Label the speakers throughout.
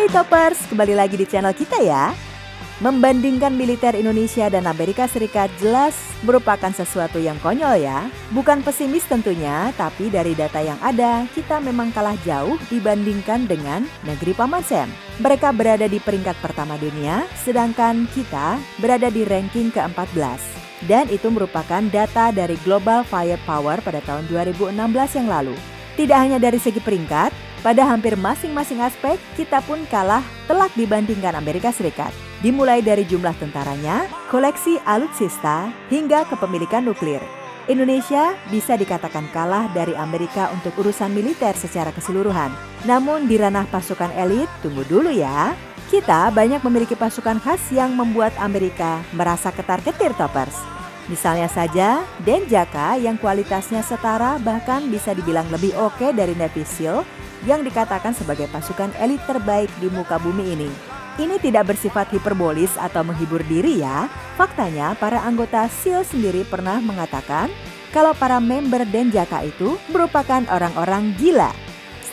Speaker 1: Hai Toppers, kembali lagi di channel kita ya. Membandingkan militer Indonesia dan Amerika Serikat jelas merupakan sesuatu yang konyol ya. Bukan pesimis tentunya, tapi dari data yang ada, kita memang kalah jauh dibandingkan dengan negeri Paman Sam. Mereka berada di peringkat pertama dunia, sedangkan kita berada di ranking ke-14. Dan itu merupakan data dari Global Firepower pada tahun 2016 yang lalu. Tidak hanya dari segi peringkat, pada hampir masing-masing aspek kita pun kalah telak dibandingkan Amerika Serikat. Dimulai dari jumlah tentaranya, koleksi alutsista, hingga kepemilikan nuklir. Indonesia bisa dikatakan kalah dari Amerika untuk urusan militer secara keseluruhan. Namun di ranah pasukan elit, tunggu dulu ya. Kita banyak memiliki pasukan khas yang membuat Amerika merasa ketar-ketir Toppers. Misalnya saja Denjaka yang kualitasnya setara bahkan bisa dibilang lebih oke dari Navy SEAL yang dikatakan sebagai pasukan elit terbaik di muka bumi ini. Ini tidak bersifat hiperbolis atau menghibur diri ya. Faktanya para anggota SEAL sendiri pernah mengatakan kalau para member Denjaka itu merupakan orang-orang gila.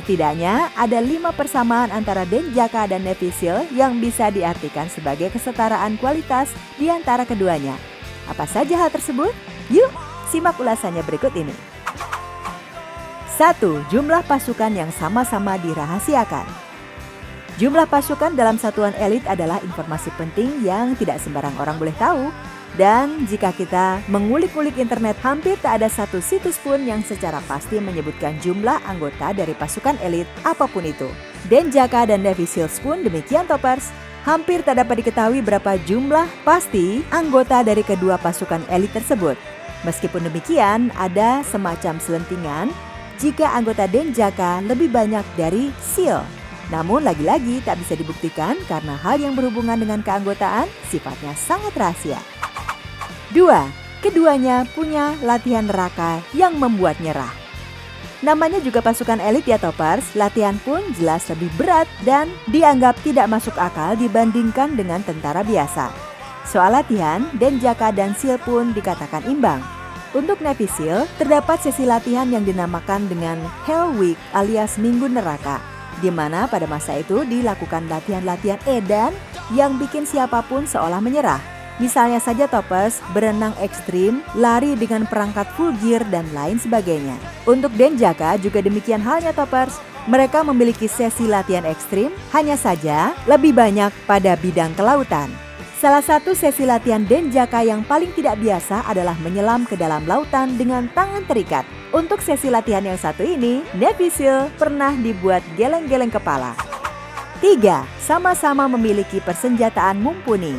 Speaker 1: Setidaknya ada 5 persamaan antara Denjaka dan Navy SEAL yang bisa diartikan sebagai kesetaraan kualitas di antara keduanya. Apa saja hal tersebut? Yuk, simak ulasannya berikut ini. 1. Jumlah pasukan yang sama-sama dirahasiakan. Jumlah pasukan dalam satuan elit adalah informasi penting yang tidak sembarang orang boleh tahu. Dan jika kita mengulik-ulik internet, hampir tak ada satu situs pun yang secara pasti menyebutkan jumlah anggota dari pasukan elit apapun itu. Denjaka dan Navy SEALs pun demikian Toppers. Hampir tak dapat diketahui berapa jumlah pasti anggota dari kedua pasukan elit tersebut. Meskipun demikian, ada semacam selentingan jika anggota Denjaka lebih banyak dari SEAL. Namun lagi-lagi tak bisa dibuktikan karena hal yang berhubungan dengan keanggotaan sifatnya sangat rahasia. 2. Keduanya punya latihan neraka yang membuat nyerah. Namanya juga pasukan elit ya Toppers, latihan pun jelas lebih berat dan dianggap tidak masuk akal dibandingkan dengan tentara biasa. Soal latihan, Denjaka dan SEAL pun dikatakan imbang. Untuk Navy SEAL, terdapat sesi latihan yang dinamakan dengan Hell Week alias Minggu Neraka, di mana pada masa itu dilakukan latihan-latihan edan yang bikin siapapun seolah menyerah. Misalnya saja Toppers, berenang ekstrim, lari dengan perangkat full gear, dan lain sebagainya. Untuk Denjaka juga demikian halnya Toppers. Mereka memiliki sesi latihan ekstrim, hanya saja lebih banyak pada bidang kelautan. Salah satu sesi latihan Denjaka yang paling tidak biasa adalah menyelam ke dalam lautan dengan tangan terikat. Untuk sesi latihan yang satu ini, Navy SEAL pernah dibuat geleng-geleng kepala. 3. Sama-sama memiliki persenjataan mumpuni.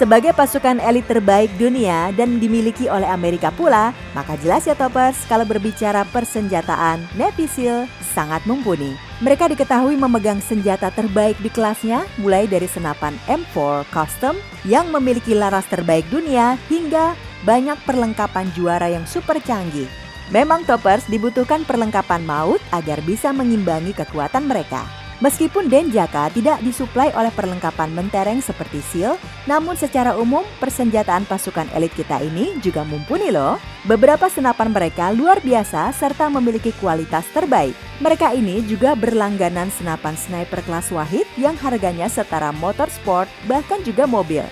Speaker 1: Sebagai pasukan elit terbaik dunia dan dimiliki oleh Amerika pula, maka jelas ya Toppers kalau berbicara persenjataan, Navy SEAL sangat mumpuni. Mereka diketahui memegang senjata terbaik di kelasnya, mulai dari senapan M4 Custom yang memiliki laras terbaik dunia hingga banyak perlengkapan juara yang super canggih. Memang Toppers dibutuhkan perlengkapan maut agar bisa mengimbangi kekuatan mereka. Meskipun Denjaka tidak disuplai oleh perlengkapan mentereng seperti SEAL, namun secara umum persenjataan pasukan elit kita ini juga mumpuni loh. Beberapa senapan mereka luar biasa serta memiliki kualitas terbaik. Mereka ini juga berlangganan senapan sniper kelas Wahid yang harganya setara motor sport bahkan juga mobil.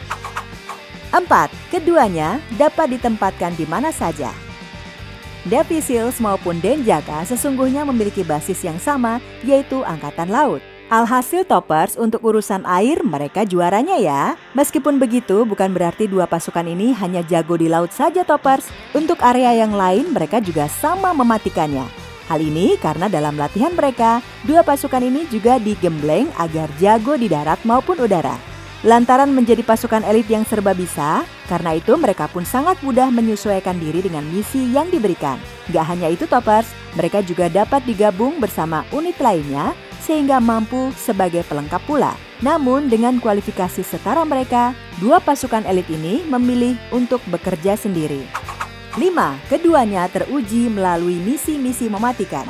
Speaker 1: 4. Keduanya dapat ditempatkan di mana saja. Navy SEALs maupun Denjaka sesungguhnya memiliki basis yang sama, yaitu Angkatan Laut. Alhasil Toppers, untuk urusan air mereka juaranya ya. Meskipun begitu, bukan berarti dua pasukan ini hanya jago di laut saja Toppers. Untuk area yang lain mereka juga sama mematikannya. Hal ini karena dalam latihan mereka, dua pasukan ini juga digembleng agar jago di darat maupun udara. Lantaran menjadi pasukan elit yang serba bisa, karena itu mereka pun sangat mudah menyesuaikan diri dengan misi yang diberikan. Gak hanya itu Toppers, mereka juga dapat digabung bersama unit lainnya sehingga mampu sebagai pelengkap pula. Namun dengan kualifikasi setara mereka, dua pasukan elit ini memilih untuk bekerja sendiri. 5. Keduanya teruji melalui misi-misi mematikan.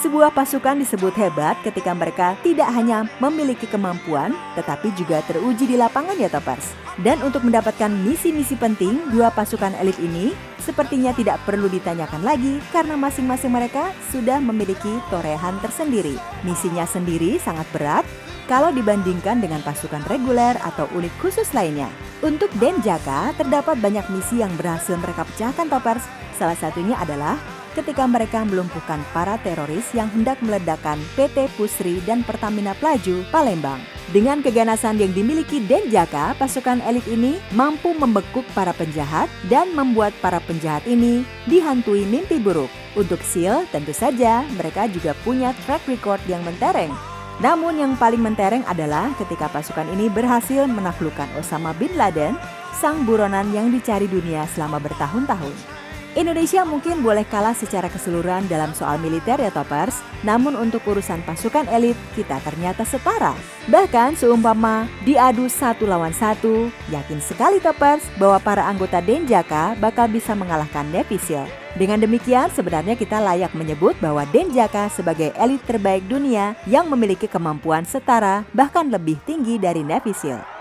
Speaker 1: Sebuah pasukan disebut hebat ketika mereka tidak hanya memiliki kemampuan, tetapi juga teruji di lapangan ya Toppers. Dan untuk mendapatkan misi-misi penting, dua pasukan elit ini sepertinya tidak perlu ditanyakan lagi karena masing-masing mereka sudah memiliki torehan tersendiri. Misinya sendiri sangat berat, kalau dibandingkan dengan pasukan reguler atau unit khusus lainnya. Untuk Denjaka, terdapat banyak misi yang berhasil mereka pecahkan Toppers. Salah satunya adalah ketika mereka melumpuhkan para teroris yang hendak meledakkan PT Pusri dan Pertamina Pelaju, Palembang. Dengan keganasan yang dimiliki Denjaka, pasukan elit ini mampu membekuk para penjahat dan membuat para penjahat ini dihantui mimpi buruk. Untuk SEAL, tentu saja mereka juga punya track record yang mentereng. Namun yang paling mentereng adalah ketika pasukan ini berhasil menaklukkan Osama bin Laden, sang buronan yang dicari dunia selama bertahun-tahun. Indonesia mungkin boleh kalah secara keseluruhan dalam soal militer ya Toppers, namun untuk urusan pasukan elit kita ternyata setara. Bahkan seumpama diadu 1 lawan 1, yakin sekali Toppers bahwa para anggota Denjaka bakal bisa mengalahkan Navy SEAL. Dengan demikian sebenarnya kita layak menyebut bahwa Denjaka sebagai elit terbaik dunia yang memiliki kemampuan setara bahkan lebih tinggi dari Navy SEAL.